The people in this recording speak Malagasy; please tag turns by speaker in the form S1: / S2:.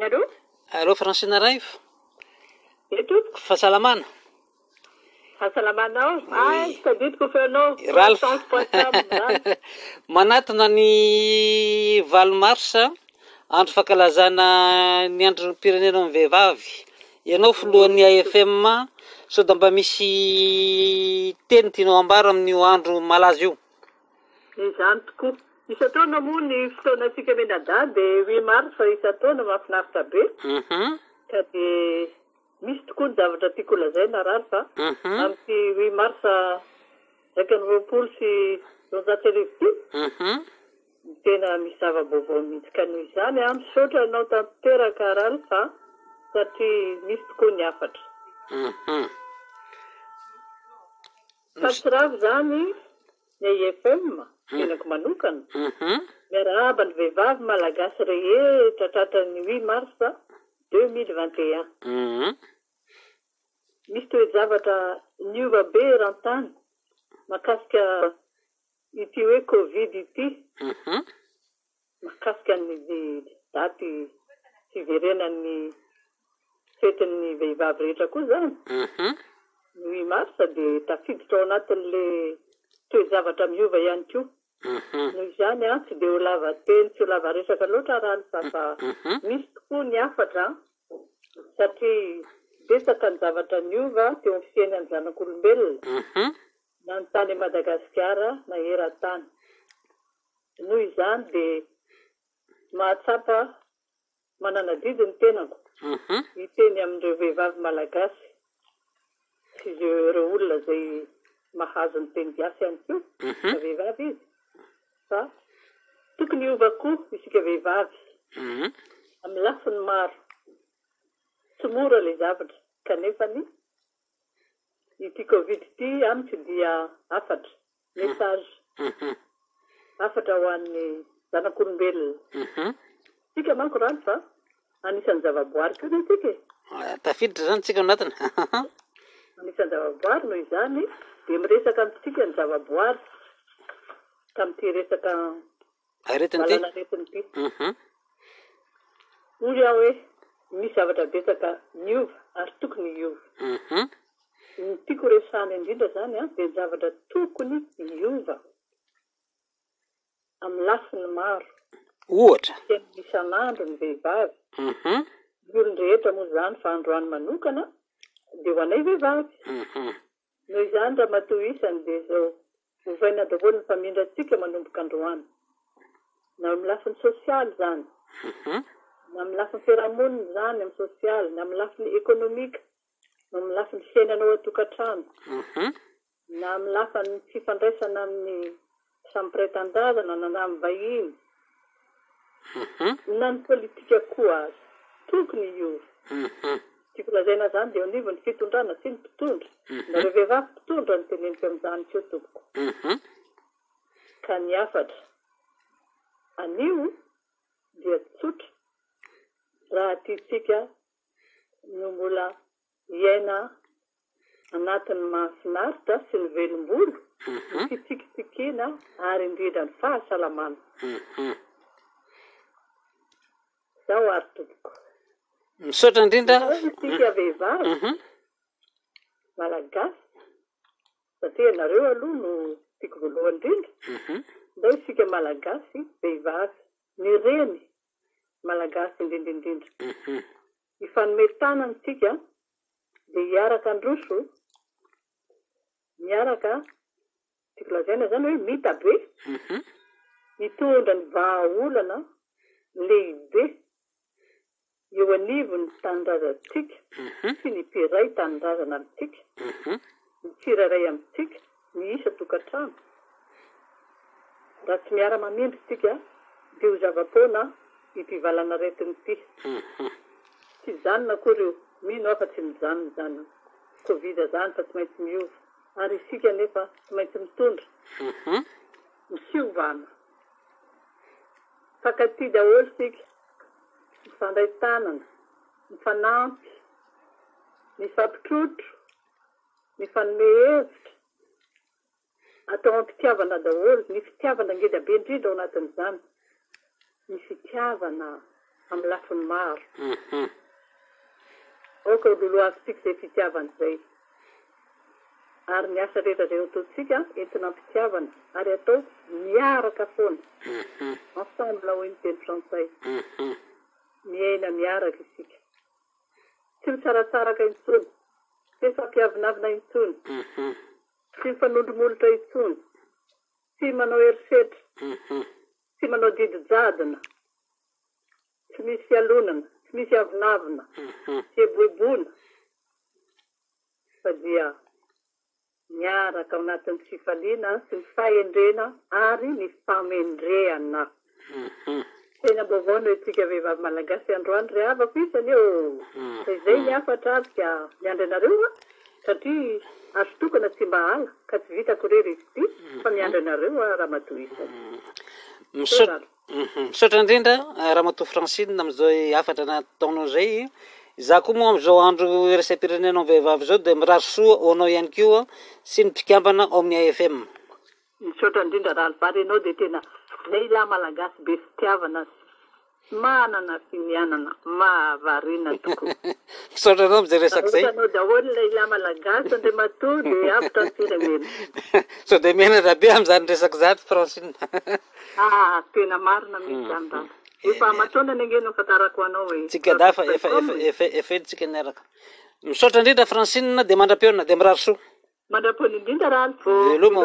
S1: Allô?
S2: Allô, Francina Raif?
S1: Eto?
S2: Fahasalamana?
S1: Fahasalamanao? Ay, tadidiko feonao.
S2: Ralph.
S1: Ralph.
S2: Manatona ny 20 marsa, andro fankalazana ny andron'ny pirenena amin'ny vehivavy. Ianao foloan'ny AFM, sao da mba misy teny tianao ambara amin'io andro malaza io.
S1: Izany tokoa. Isan-taona moa ny fotoanantsika menadà dia 8 mars isan-taona mahafinaritra be. Ka dia misy tokoa ny zavatra tiako lazaina Ralph. Amin'ity 8 mars 2024 tena misy zava-baovao mihitsy ka noho izany misaotra anao tanteraka Ralph satria misy tokoa ny hafatra. Pasiravo zany ny AFM tenako manokana miarahaba ny vehivavy malagasy rehetra tratran'ny 8 mars 2021. Misy toe-javatra niova be eran-tany mahakasika ity hoe Covid ity, mahakasika ny daty fiverenan'ny fetin'ny vehivavy rehetra koa zany. Ny 8 mars dia tafiditra ao anatin'le toe-javatra miova ihany koa. Noho izany tsy dia ho lava teny tsy ho lava resaka loatra Ralph fa misy tokoa ny hafatra satria betsaka ny zavatra niova teo amin'ny fiainan'ny zanak'olombelona na ny tany Madagasikara na eran-tany. Noho izany dia mahatsapa mananadidy ny tenako hiteny amin'ireo vehivavy malagasy sy ireo olona izay mahazo ny teny gasy ihany koa na vehivavy izy fa tokony hiova koa isika vehivavy amin'ny lafiny maro. Tsy mora ilay zavatra kanefa ny ity Covid ity amiko dia hafatra message hafatra ho an'ny zanak'olombelona. Tsika manko rano fa anisan'ny zavaboary koa tsika
S2: tafiditra zany tsika anatiny.
S1: Anisan'ny zavaboary noho izany dia miresaka amintsika ny zavaboary tamin'ity resaka valana aretin'ity. Hoy aho hoe misy zavatra betsaka niova ary tokony hiova. Ny tiako resahana indrindra zany dia ny zavatra tokony hiova amin'ny lafiny maro.
S2: Ohatra
S1: tena isan'andro ny vehivavy. Ny olon rehetra moa zany fa androany manokana dia ho anay vehivavy. Noho izany raha matoa isany dia izao hovaina daholo ny mpamindratsika manomboka androany. Na amin'ny lafiny sosialy zany, na amin'ny lafiny fiarahamonina zany amin'ny sosialy, na amin'ny lafiny ekonomika, na amin'ny lafiny fiainana ao an-tokantrano, na amin'ny lafiny fifandraisana amin'ny samy mpiray-tandazana na amin'ny vahiny, na ny politika koa azy tokony hiova. Tiako lazaina zany dia anivo ny fitondrana sy ny mpitondra. Nareo vehivavy mpitondra ny teneniko amin'izany koa tompoko. Ka ny hafatra anio dia tsotra raha tiatsika no mbola hiaina anatin'ny mahafinaritra sy ny velom-bolo, ny fitsikitsikiana ary indrindra ny fahasalamana. Zao ary tompoko.
S2: Misaotra indrindra.
S1: Tsika vehivavy malagasy satria nareo aloha no tiako voalohany indrindra. Ndao isika malagasy vehivavy ny reny malagasy indrindra ifanometana antsika dia hiaraka androso miaraka tiako lazaina zany hoe mita be mitondra ny vahaolana lehibe eo anivo ny tanindrazantsika sy ny mpiray tanindrazana amintsika, ny tsirairay amintsika, ny isa tokantrano. Raha tsy miara-mamindry tsika dia ho zava-poana ity valana aretin'ity. Tsy janona akory io, mino afa tsy mijanona zany Covid zany fa tsy maintsy miova. Ary isika nefa tsy maintsy mitondra misiovana. Fakatỳ daholo sika mifandray tanana, mifanampy, mifampitrotro, mifanome hevitra, atao ampitiavana daholo. Ny fitiavana ngeda be indrindra ao anatin'izany. Ny fitiavana amin'ny lafiny maro. Oka lolo azontsika izay fitiavana izay. Ary ny asa rehetra izay ataontsika entina ampitiavana ary atao miaraka foana. Ensemble hoy ny teny frantsay. Miaina miaraka isika. Tsy mitsaratsaraka intsony. Tsy fampiavinavina intsony. Tsy mifanondromolotra intsony. Tsy manao eritreritra. Tsy manao didijadona. Tsy misy fialonana. Tsy misy avinavina. Tsy eboebona. Fa dia miaraka ao anatin'ny fifaliana sy ny fahendrena ary ny famendrehana. Tena vaovao no itsika vehivavy malagasy androany ry havako isany eo. Izay ny afatra arika miandry anareo satria azo tokana tsy mba hala ka tsy vitako rery izy ity fa miandry anareo ramatoa isany.
S2: Misaotra indrindra ramatoa Francine amin'izao afatra nataonao izay. Za koa moa amin'izao andro iraisam-pirenenao vehivavy izao dia mirary soa ho anao ihany koa sy ny mpikambana ao amin'ny AFM.
S1: Misaotra indrindra raha vary ianao dia tena lehilahy malagasy be fitiavana manana finianana mahavariana tokoa.
S2: Misaotra anao amin'izay resaka izay.
S1: Anao daholo lehilahy malagasy andriamatoa dia avitra ny firenena.
S2: Sao dia miainana be amin'izany resaka zato Francine.
S1: Tena marina misy an'izany. Efa mataona nengeno fatarako anao hoe.
S2: Tsika dafa efa tsika niaraka. Misaotra indrindra Francine dia mandra-peona dia mirary soa.
S1: Mandra-peona indrindra raha
S2: veloma